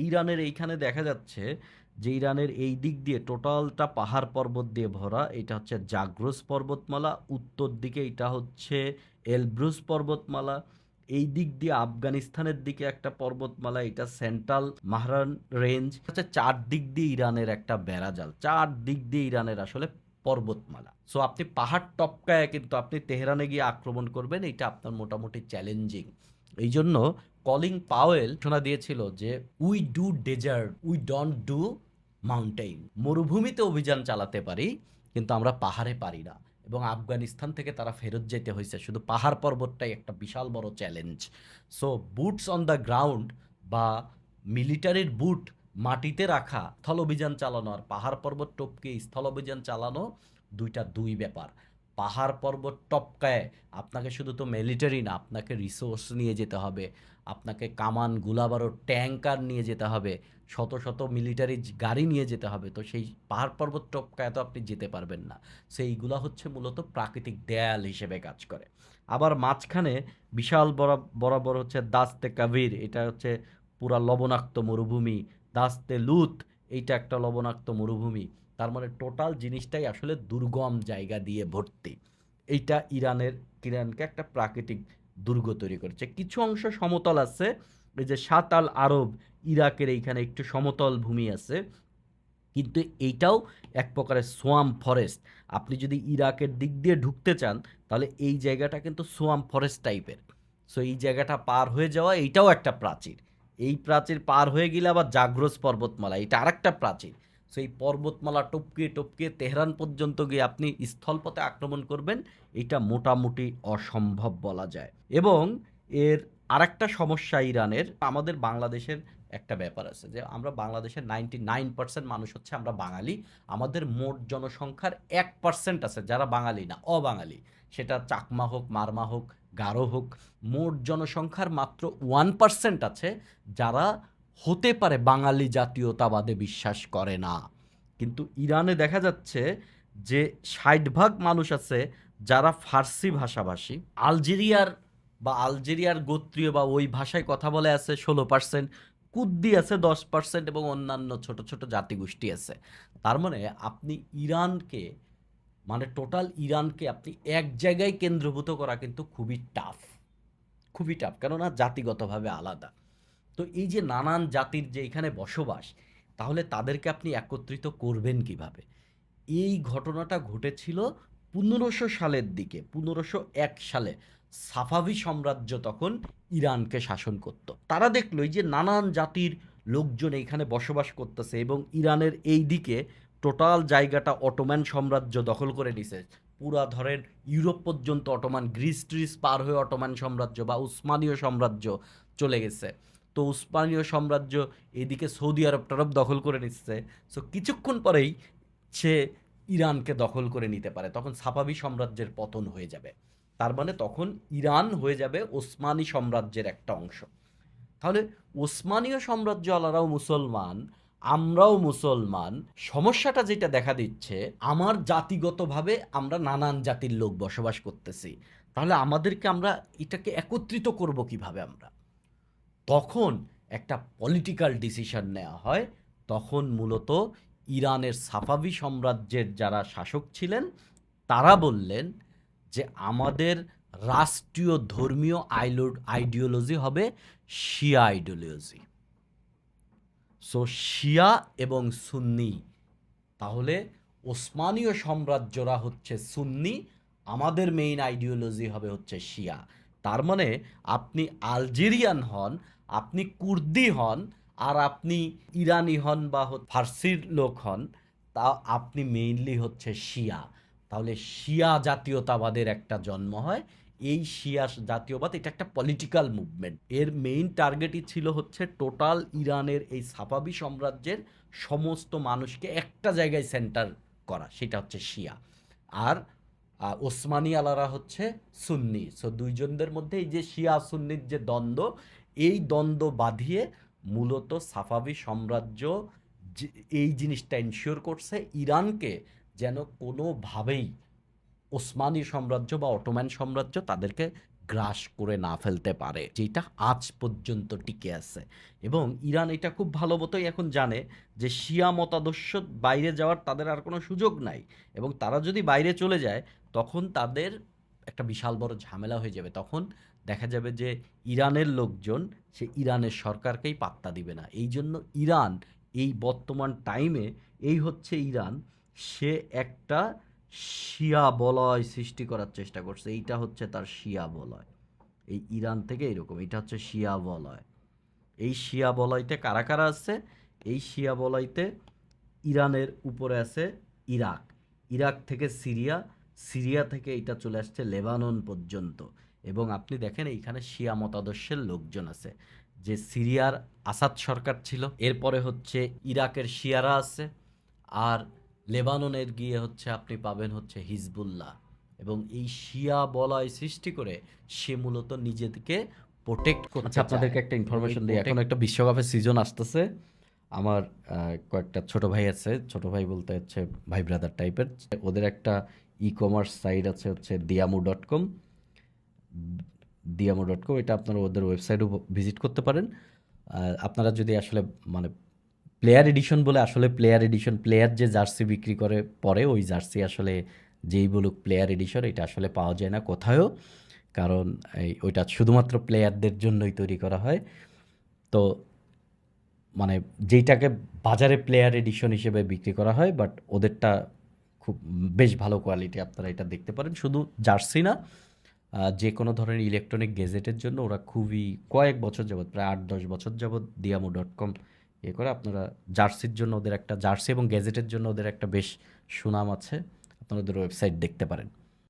ইরানের এইখানে দেখা যাচ্ছে যে ইরানের এই দিক দিয়ে টোটালটা পাহাড় পর্বত দিয়ে ভরা। এটা হচ্ছে জাগ্রস পর্বতমালা, উত্তর দিকে এটা হচ্ছে এলব্রুস পর্বতমালা, এই দিক দিয়ে আফগানিস্তানের দিকে একটা পর্বতমালা, এটা সেন্ট্রাল মাহরান রেঞ্জ হচ্ছে। চারদিক দিয়ে ইরানের একটা বেড়াজাল, চারদিক দিয়ে ইরানের আসলে পর্বতমালা। সো আপনি পাহাড় টপকায় কিন্তু আপনি তেহরানে গিয়ে আক্রমণ করবেন, এটা আপনার মোটামুটি চ্যালেঞ্জিং। এই জন্য কলিং পাওয়েল ঘোষণা দিয়েছিল যে we do desert, we don't do mountain. মরুভূমিতে অভিযান চালাতে পারি কিন্তু আমরা পাহাড়ে পারি না। এবং আফগানিস্তান থেকে তারা ফেরত যেতে হয়েছে, শুধু পাহাড় পর্বতটাই একটা বিশাল বড় challenge. So boots on the ground বা মিলিটারির বুট মাটিতে রাখা, স্থল অভিযান চালানো আর পাহাড় পর্বত টপকে স্থল অভিযান চালানো দুইটা দুই ব্যাপার। পাহাড় পর্বত টপকায় আপনাকে শুধু তো মিলিটারি না, আপনাকে রিসোর্স নিয়ে যেতে হবে, আপনাকে কামান গোলাবারুদ ট্যাঙ্কার নিয়ে যেতে হবে, শত শত মিলিটারি গাড়ি নিয়ে যেতে হবে। তো সেই পাহাড় পর্বত টপকায় তো আপনি যেতে পারবেন না। সেইগুলা হচ্ছে মূলত প্রাকৃতিক দেয়াল হিসেবে কাজ করে। আবার মাঝখানে বিশাল বরাবর হচ্ছে দাস্তে কাবির, এটা হচ্ছে পুরা লবণাক্ত মরুভূমি। দাস্তে লুত, এইটা একটা লবণাক্ত মরুভূমি। তার মানে টোটাল জিনিসটাই আসলে দুর্গম জায়গা দিয়ে ভর্তি। এইটা ইরানকে একটা প্রাকৃতিক দুর্গ তৈরি করেছে। কিছু অংশ সমতল আছে, এই যে সাত আল আরব, ইরাকের এইখানে একটু সমতল ভূমি আছে, কিন্তু এইটাও এক প্রকারের সোয়াম ফরেস্ট। আপনি যদি ইরাকের দিক দিয়ে ঢুকতে চান তাহলে এই জায়গাটা কিন্তু সোয়াম ফরেস্ট টাইপের। সো এই জায়গাটা পার হয়ে যাওয়া এইটাও একটা প্রাচীর। এই প্রাচীর পার হয়ে গেলে আবার জাগ্রস পর্বতমালা, এটা আরেকটা প্রাচীর। সো এই পর্বতমালা টপকে টপকে তেহরান পর্যন্ত গিয়ে আপনি স্থলপথে আক্রমণ করবেন, এটা মোটামুটি অসম্ভব বলা যায়। এবং এর আরেকটা সমস্যা ইরানের, আমাদের বাংলাদেশের একটা ব্যাপার আছে যে আমরা বাংলাদেশের 99% মানুষ হচ্ছে আমরা বাঙালি। আমাদের মোট জনসংখ্যার 1% আছে যারা বাঙালি না, অবাঙালি। সেটা চাকমা হোক, মারমা হোক, গারো হোক। মোট জনসংখ্যার মাত্র 1% আছে যারা হতে পারে বাঙালি জাতীয়তাবাদে বিশ্বাস করে না। কিন্তু ইরানে দেখা যাচ্ছে যে 60% মানুষ আছে যারা ফার্সি ভাষাভাষী। আলজেরিয়ার গোত্রীয় বা ওই ভাষায় কথা বলে আছে 16%, কুর্দি আছে 10% এবং অন্যান্য ছোট ছোট জাতিগোষ্ঠী আছে। তার মানে আপনি ইরানকে, মানে টোটাল ইরানকে আপনি এক জায়গায় কেন্দ্রভূত করা কিন্তু খুবই টাফ, খুবই টাফ, কেননা জাতিগতভাবে আলাদা। তো এই যে নানান জাতির যে এখানে বসবাস, তাহলে তাদেরকে আপনি একত্রিত করবেন কিভাবে? এই ঘটনাটা ঘটেছিল 1500 সালের দিকে, 1501 সালে। সাফাভি সাম্রাজ্য তখন ইরানকে শাসন করত। তারা দেখলো এই যে নানান জাতির লোকজন এখানে বসবাস করতেছে এবং ইরানের এই দিকে টোটাল জায়গাটা অটোম্যান সাম্রাজ্য দখল করে নিছে। পুরা ধরেন ইউরোপ পর্যন্ত অটোমান, গ্রিস ট্রিস পার হয়ে অটোমান সাম্রাজ্য বা উসমানীয় সাম্রাজ্য চলে গেছে। তো উসমানীয় সাম্রাজ্য এদিকে সৌদি আরব টরব দখল করে নিচ্ছে। সো কিছুক্ষণ পরেই সে ইরানকে দখল করে নিতে পারে, তখন সাফাভি সাম্রাজ্যের পতন হয়ে যাবে। তার মানে তখন ইরান হয়ে যাবে ওসমানী সাম্রাজ্যের একটা অংশ। তাহলে ওসমানীয় সাম্রাজ্য আলারাও মুসলমান, আমরাও মুসলমান। সমস্যাটা যেটা দেখা দিচ্ছে, আমার জাতিগতভাবে আমরা নানান জাতির লোক বসবাস করতেছি, তাহলে আমরা এটাকে একত্রিত করব কিভাবে আমরা? তখন একটা পলিটিক্যাল ডিসিশন নেওয়া হয়। তখন মূলত ইরানের সাফাভি সাম্রাজ্যের যারা শাসক ছিলেন তারা বললেন যে আমাদের রাষ্ট্রীয় ধর্মীয় আইডিওলজি হবে শিয়া আইডিওলজি। সো শিয়া এবং সুন্নি, তাহলে ওসমানীয় সাম্রাজ্যরা হচ্ছে সুন্নি, আমাদের মেইন আইডিওলজি হবে হচ্ছে শিয়া। তার মানে আপনি আলজেরিয়ান হন, আপনি কুর্দি হন, আর আপনি ইরানি হন বা ফার্সির লোক হন, তা আপনি মেইনলি হচ্ছে শিয়া। তাহলে শিয়া জাতীয়তাবাদের একটা জন্ম হয়। এই শিয়া জাতীয়বাদ এটা একটা পলিটিক্যাল মুভমেন্ট, এর মেইন টার্গেটই ছিল হচ্ছে টোটাল ইরানের এই সাফাবি সাম্রাজ্যের সমস্ত মানুষকে একটা জায়গায় সেন্টার করা, সেটা হচ্ছে শিয়া। আর ওসমানী আলারা হচ্ছে সুন্নি। সো দুইজনদের মধ্যে এই যে শিয়া সুন্নির যে দ্বন্দ্ব, এই দ্বন্দ্ব বাঁধিয়ে মূলত সাফাবি সাম্রাজ্য এই জিনিসটা এনশিওর করছে ইরানকে যেন কোনোভাবেই ওসমানী সাম্রাজ্য বা অটোম্যান সাম্রাজ্য তাদেরকে গ্রাস করে না ফেলতে পারে, যেটা আজ পর্যন্ত টিকে আছে। এবং ইরান এটা খুব ভালো মতোই এখন জানে যে শিয়া মতাদর্শ বাইরে যাওয়ার তাদের আর কোনো সুযোগ নাই, এবং তারা যদি বাইরে চলে যায় তখন তাদের একটা বিশাল বড় ঝামেলা হয়ে যাবে। তখন দেখা যাবে যে ইরানের লোকজন সে ইরানের সরকারকেই পাত্তা দিবে না। এই জন্য ইরান এই বর্তমান টাইমে, এই হচ্ছে ইরান, সে একটা শিয়া বলয় সৃষ্টি করার চেষ্টা করছে। এইটা হচ্ছে তার শিয়া বলয়। এই ইরান থেকে এরকম, এটা হচ্ছে শিয়া বলয়। এই শিয়া বলয়তে কারা কারা আছে? এই শিয়া বলয়তে ইরানের উপরে আছে ইরাক, ইরাক থেকে সিরিয়া, সিরিয়া থেকে এটা চলে আসছে লেবানন পর্যন্ত। এবং আপনি দেখেন এইখানে শিয়া মতাদর্শের লোকজন আছে, যে সিরিয়ার আসাদ সরকার ছিল, এরপরে হচ্ছে ইরাকের শিয়ারা আছে, আর লেবাননের গিয়ে হচ্ছে আপনি পাবেন হচ্ছে হিজবুল্লাহ। এবং এই শিয়া বলয় সৃষ্টি করে সে মূলত নিজেকে প্রোটেক্ট করতে চায়। আপনাদেরকে একটা ইনফরমেশন দিই, এখন একটা বিশ্বকাপের সিজন আসতেছে। আমার কয়েকটা ছোট ভাই আছে, ছোট ভাই বলতে হচ্ছে ভাই ব্রাদার টাইপের। ওদের একটা ই কমার্স সাইট আছে হচ্ছে diamu.com, diamu.com, এটা আপনারা ওদের ওয়েবসাইটও ভিজিট করতে পারেন। আপনারা যদি আসলে মানে প্লেয়ার এডিশন বলে, আসলে প্লেয়ার এডিশন, প্লেয়ার যে জার্সি বিক্রি করে পরে ওই জার্সি আসলে যেই বলুক প্লেয়ার এডিশন, এটা আসলে পাওয়া যায় না কোথাও, কারণ ওইটা শুধুমাত্র প্লেয়ারদের জন্যই তৈরি করা হয়। তো মানে যেইটাকে বাজারে প্লেয়ার এডিশন হিসেবে বিক্রি করা হয়, বাট ওদেরটা খুব বেশ ভালো কোয়ালিটি, আপনারা এটা দেখতে পারেন। শুধু জার্সি না, যে কোনো ধরনের ইলেকট্রনিক গেজেটের জন্য ওরা খুবই কয়েক বছর যাবৎ, প্রায় 8-10 বছর যাবৎ diamu.com করে। আপনারা জার্সির জন্য ওদের একটা, জার্সি এবং গেজেটের জন্য ওদের একটা বেশ সুনাম আছে, আপনারা ওদের ওয়েবসাইট দেখতে পারেন।